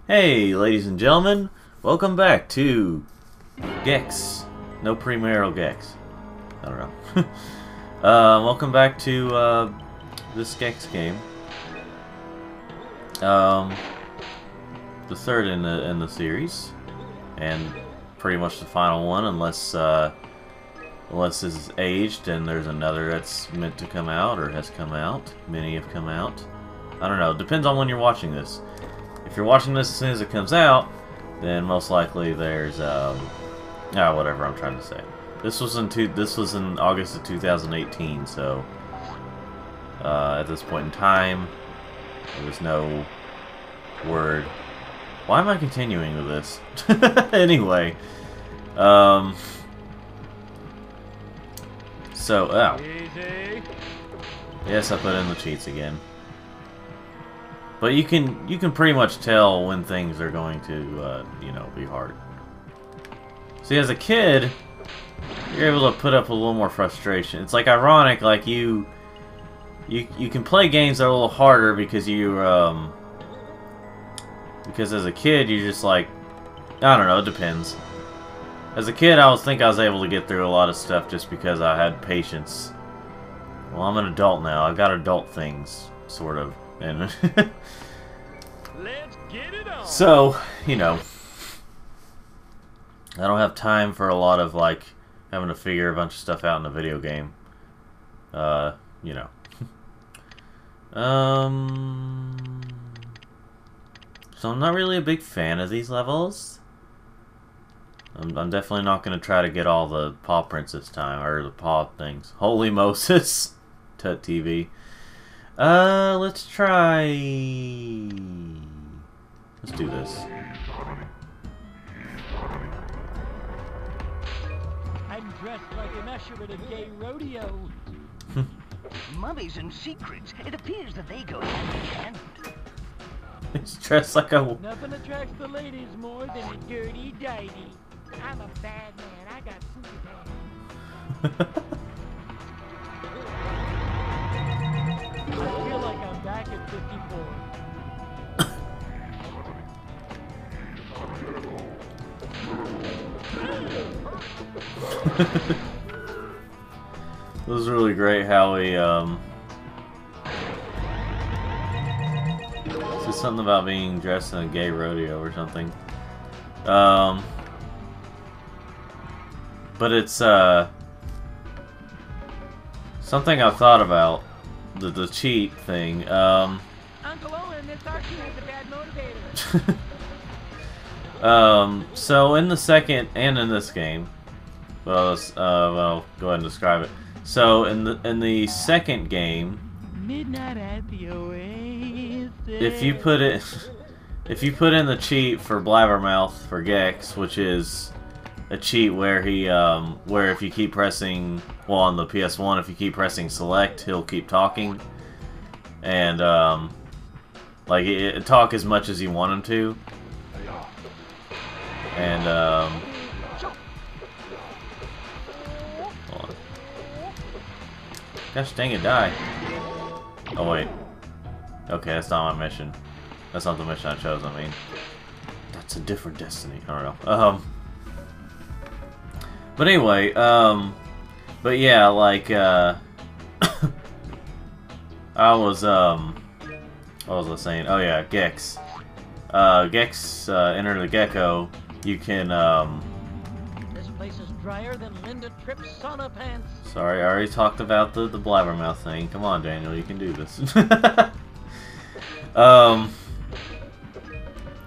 Hey, ladies and gentlemen, welcome back to Gex. No premarital Gex. I don't know. Welcome back to this Gex game. The third in the series, and pretty much the final one, unless this is aged and there's another that's meant to come out or has come out. Many have come out. I don't know. Depends on when you're watching this. If you're watching this as soon as it comes out, then most likely there's whatever I'm trying to say. This was in August of 2018, so at this point in time, there was no word. Why am I continuing with this? Anyway, so yes, I put in the cheats again. But you can pretty much tell when things are going to, you know, be hard. See, as a kid, you're able to put up a little more frustration. It's like ironic, like you can play games that are a little harder because because as a kid you're just like, I don't know, it depends. As a kid, I was able to get through a lot of stuff just because I had patience. Well, I'm an adult now. I've got adult things, sort of. And let's get it on. So, you know, I don't have time for a lot of like having to figure a bunch of stuff out in a video game. You know. So I'm not really a big fan of these levels. I'm definitely not going to try to get all the paw prints this time, or the paw things. Holy Moses. Tut TV. Let's try... Let's do this. I'm dressed like an usher at a gay rodeo. Mummies and secrets. It appears that they go hand in hand. He's dressed like a... Nothing attracts the ladies more than a dirty dighty. I'm a bad man. I got superpowers. I feel like I'm back at 54. It was really great how he, said something about being dressed in a gay rodeo or something. But it's, something I've thought about. The cheat thing. Uncle Owen, this Archie is a bad motivator. So in the second and in this game, well, well, go ahead and describe it. So in the second game, Midnight at the Oasis. if you put in the cheat for Blabbermouth for Gex, which is a cheat where he where if you keep pressing, well, on the PS1, if you keep pressing select, he'll keep talking, and like talk as much as you want him to, and hold on. Gosh dang it, die. Oh wait, okay, that's not my mission. That's not the mission I chose. I mean, that's a different destiny. I don't know. But anyway, but yeah, like, I was, what was I saying? Oh yeah, Gex. Gex, enter the Gecko. You can, This place is drier than Linda Tripp's sauna pants. Sorry, I already talked about the Blabbermouth thing. Come on, Daniel, you can do this.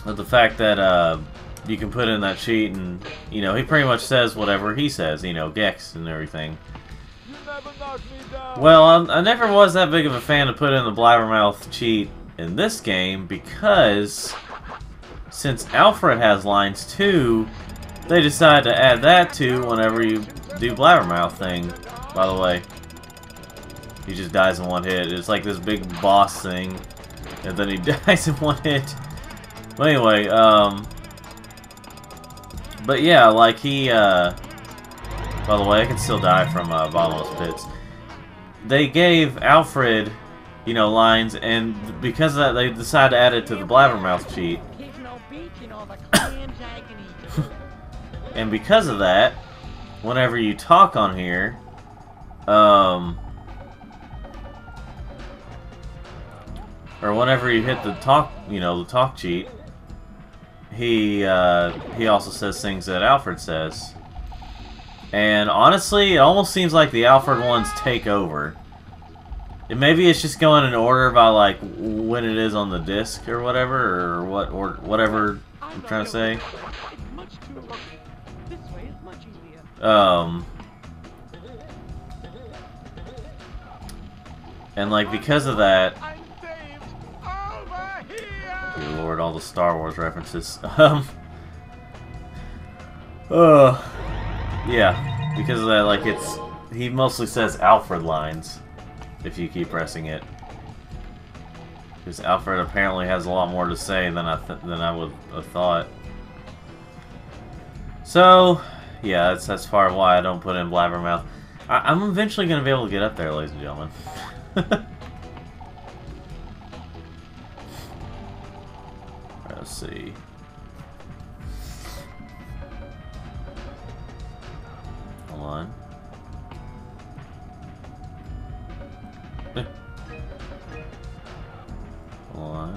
But the fact that, you can put in that cheat, and you know, he pretty much says whatever he says, you know, Gex and everything. You never knocked me down. Well, I never was that big of a fan of putting in the Blabbermouth cheat in this game because since Alfred has lines too, they decided to add that too whenever you do Blabbermouth thing. By the way, he just dies in one hit. It's like this big boss thing, and then he dies in one hit. But anyway, but yeah, like he, by the way, I can still die from bottomless pits. they gave Alfred, you know, lines, and because of that, they decided to add it to the Blabbermouth cheat. And because of that, whenever you talk on here, or whenever you hit the talk, you know, the talk cheat, he also says things that Alfred says. And honestly, it almost seems like the Alfred ones take over. And maybe it's just going in order by like when it is on the disc or whatever, or whatever I'm trying to say. And like because of that, good Lord, all the Star Wars references. Yeah, because of that, like he mostly says Alfred lines if you keep pressing it. Because Alfred apparently has a lot more to say than I would have thought. So, yeah, that's part of why I don't put in Blabbermouth. I'm eventually going to be able to get up there, ladies and gentlemen. Let's see. Hold on. Hold on.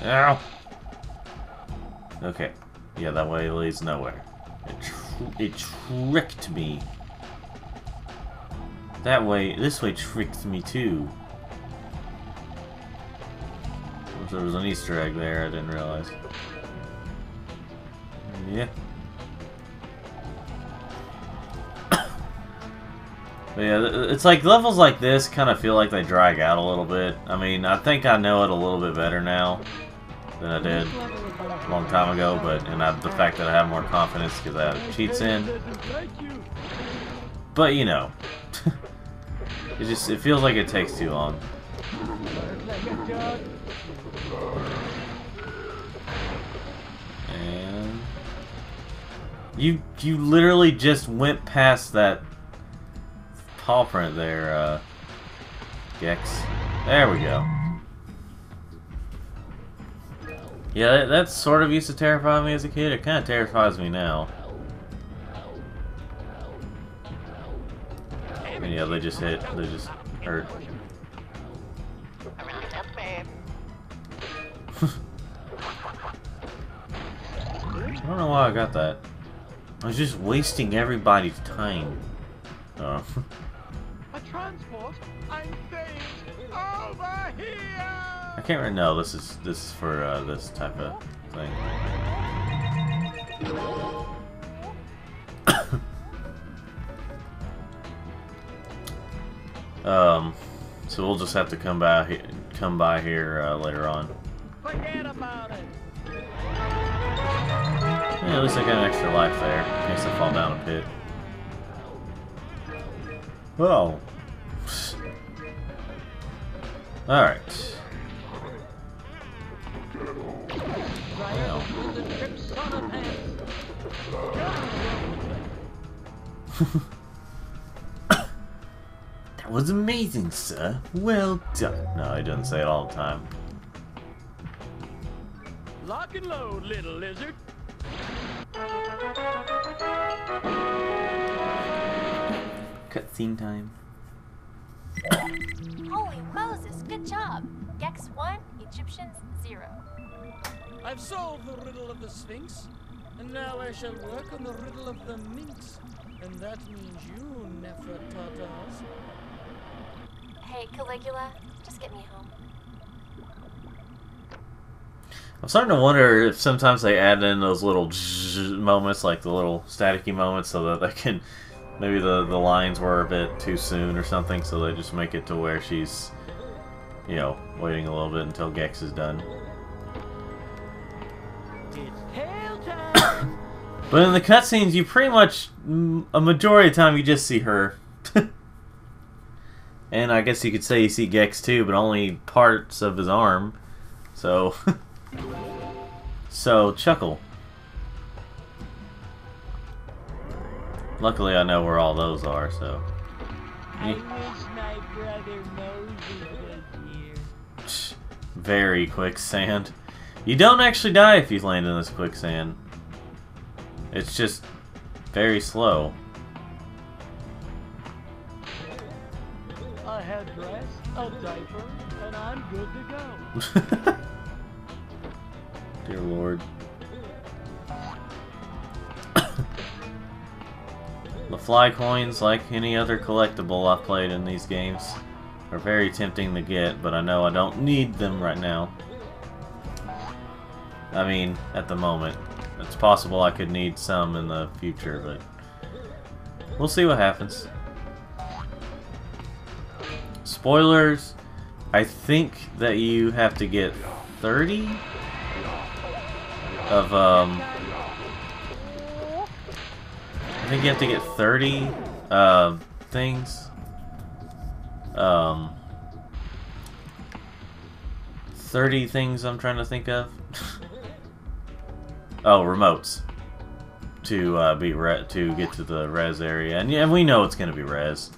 Ow! Okay. Yeah, that way leads nowhere. It tricked me. This way tricked me too. There was an Easter egg there, I didn't realize. Yeah. But yeah, it's like levels like this kind of feel like they drag out a little bit. I mean, I think I know it a little bit better now than I did a long time ago, the fact that I have more confidence because I have cheats in. But you know, it feels like it takes too long. And you literally just went past that paw print there, Gex. There we go. Yeah, that sort of used to terrify me as a kid. It kind of terrifies me now. And yeah, they just hurt. I don't know why I got that. I was just wasting everybody's time. Oh. A transport? I'm saved! Over here! I can't remember. No, this is for this type of thing. So we'll just have to come by here later on. Forget about it! Yeah, at least I got an extra life there in case I fall down a pit. Oh. Alright. Wow. That was amazing, sir. Well done. No, he doesn't say it all the time. Lock and load, little lizard. Cutscene time. Holy Moses, good job. Gex 1, Egyptians 0. I've solved the riddle of the Sphinx, and now I shall work on the riddle of the Minx. And that means you, Nefertatas. Hey, Caligula, just get me home. I'm starting to wonder if sometimes they add in those little moments, like the little staticky moments, so that they can... Maybe the lines were a bit too soon or something, so they just make it to where she's, you know, waiting a little bit until Gex is done. It's tail time! But in the cutscenes, you pretty much, a majority of the time, you just see her. And I guess you could say you see Gex too, but only parts of his arm. So, so chuckle. Luckily, I know where all those are, so. I wish my brother Moses was here. Very quicksand. You don't actually die if you land in this quicksand. It's just very slow. A headdress, a diaper, and I'm good to go. Dear Lord. The fly coins, like any other collectible I've played in these games, are very tempting to get, but I know I don't need them right now. I mean, at the moment. It's possible I could need some in the future, but we'll see what happens. Spoilers, I think that you have to get 30 of, I think you have to get 30 things. 30 things I'm trying to think of. Oh, remotes to to get to the res area, and yeah, we know it's gonna be res.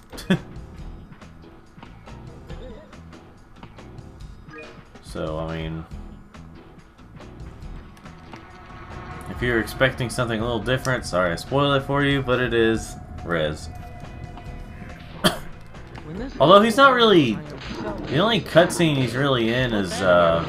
So I mean, if you're expecting something a little different, sorry I spoiled it for you, but it is res. Although he's not really, the only cutscene he's really in is I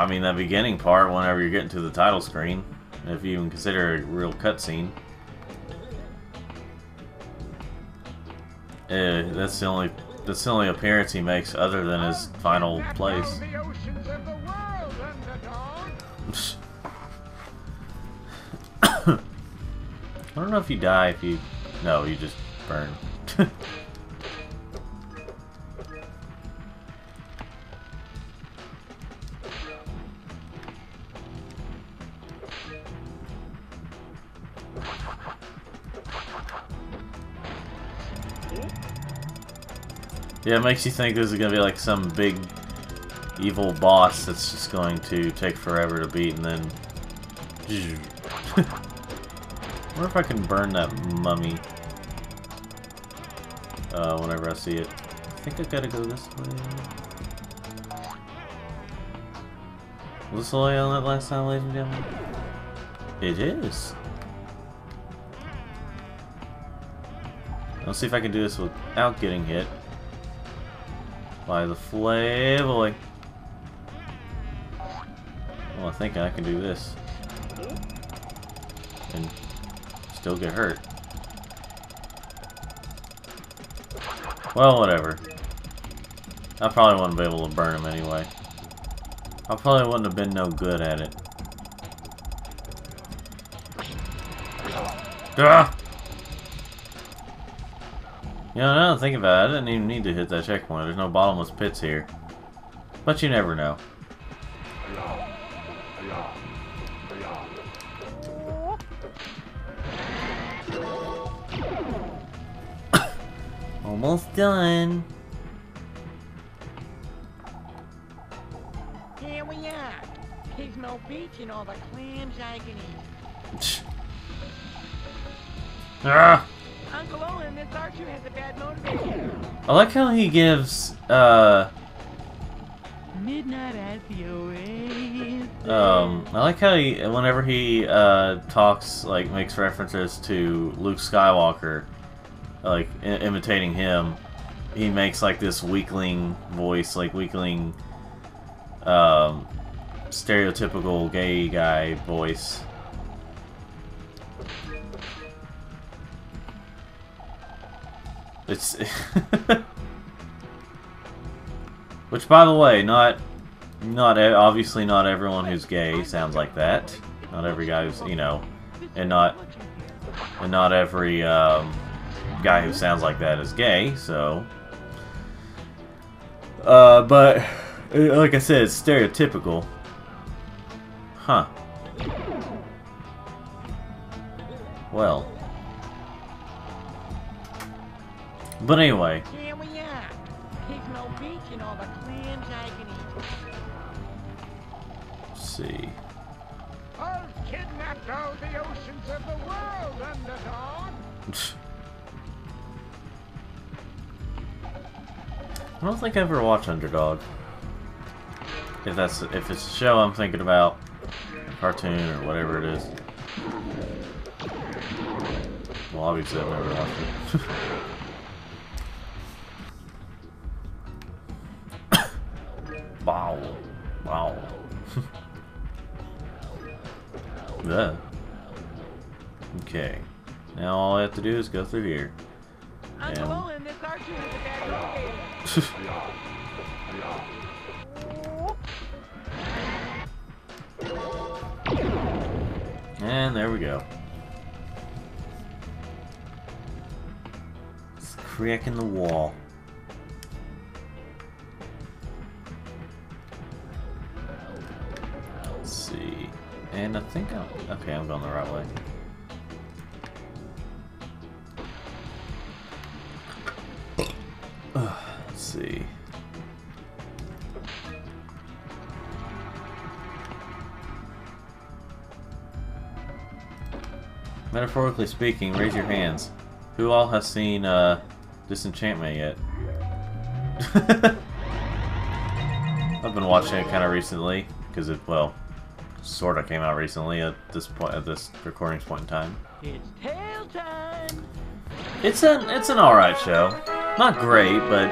mean that beginning part whenever you're getting to the title screen, if you even consider it a real cutscene. That's the only appearance he makes other than his final place. I don't know if you die if you... No, you just burn. Yeah, it makes you think this is gonna be like some big evil boss that's just going to take forever to beat, and then... I wonder if I can burn that mummy whenever I see it. I think I gotta go this way. Was this the way on that last time, ladies and gentlemen? It is. Let's see if I can do this without getting hit by the Flayboy. Well, I think I can do this and still get hurt. Well, whatever. I probably wouldn't be able to burn him anyway. I probably wouldn't have been no good at it. Ah! You know, now that I think about it, I didn't even need to hit that checkpoint. There's no bottomless pits here. But you never know. Almost done. Here we are. Pismo Beach and all the clams I can eat. Ah! Uncle Owen, this Archer has a bad motivation. I like how he gives, Midnight at the Oasis. I like how he, whenever he, talks, like, makes references to Luke Skywalker, like, imitating him, he makes, like, this weakling voice, like, weakling, stereotypical gay guy voice. It's... Which, by the way, obviously not everyone who's gay sounds like that. Not every guy who's, you know, and not every, guy who sounds like that is gay, so... but, like I said, it's stereotypical. Huh. Well. But anyway. Here we are. Pismo Beach and all the see. I'll kidnap all the oceans of the world, underdog. I don't think I ever watched Underdog. If it's a show I'm thinking about, a cartoon or whatever it is. Well, obviously I've never watched it. Wow. Wow. Yeah. Okay. Now all I have to do is go through here. Uncle Owen, this cartoon is a bad locator. And there we go. It's cracking the wall. Let's see. And I think I'm going the right way. Let's see. Metaphorically speaking, raise your hands. Who all has seen Disenchantment yet? I've been watching it kind of recently because it, well, sort of came out recently at this point, at this recording's point in time. It's tail time. It's an alright show. Not great, but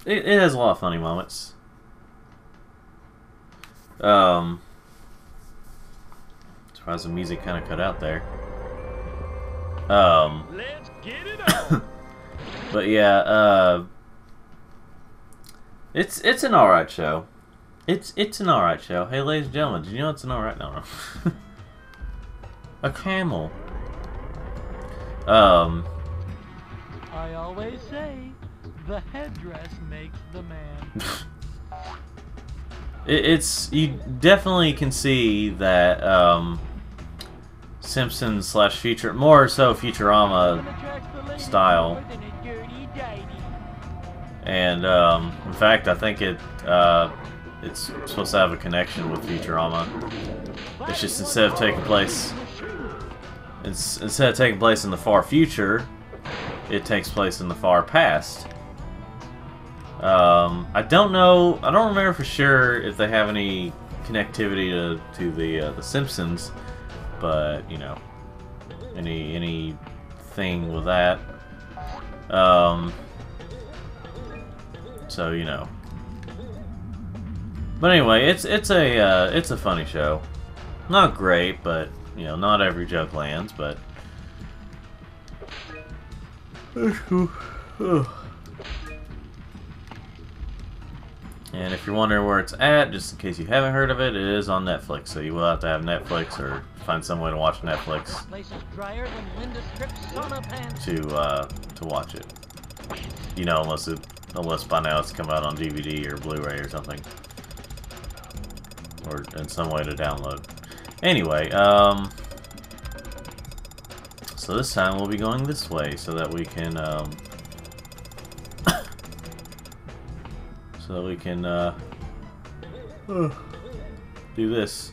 it has a lot of funny moments. Surprised the music kind of cut out there. Let's get it on. But yeah, it's an alright show. It's an alright show. Hey, ladies and gentlemen, did you know it's an alright? No. A camel. I always say, the headdress makes the man. You definitely can see that Simpsons / Future, more so Futurama style. And in fact, I think it's supposed to have a connection with Futurama. It's just instead of taking place in the far future, it takes place in the far past. I don't know. I don't remember for sure if they have any connectivity to the Simpsons, but you know, anything with that. So you know. But anyway, it's a funny show. Not great, but you know, not every joke lands, but. And if you're wondering where it's at, just in case you haven't heard of it, it is on Netflix. So you will have to have Netflix or find some way to watch Netflix to watch it. You know, unless by now it's come out on DVD or Blu-ray or something, or in some way to download. Anyway, so this time we'll be going this way so that we can do this.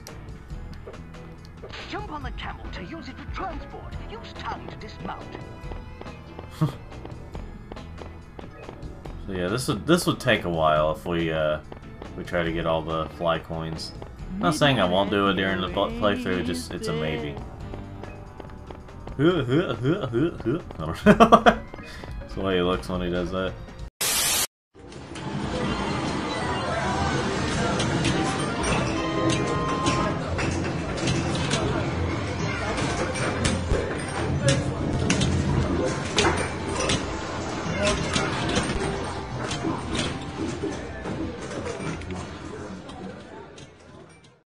Jump on the camel to use it for transport. Use tongue to dismount. So yeah, this would take a while if we try to get all the fly coins. I'm not saying I won't do it during the playthrough, just it's a maybe. I don't know. That's the way he looks when he does that.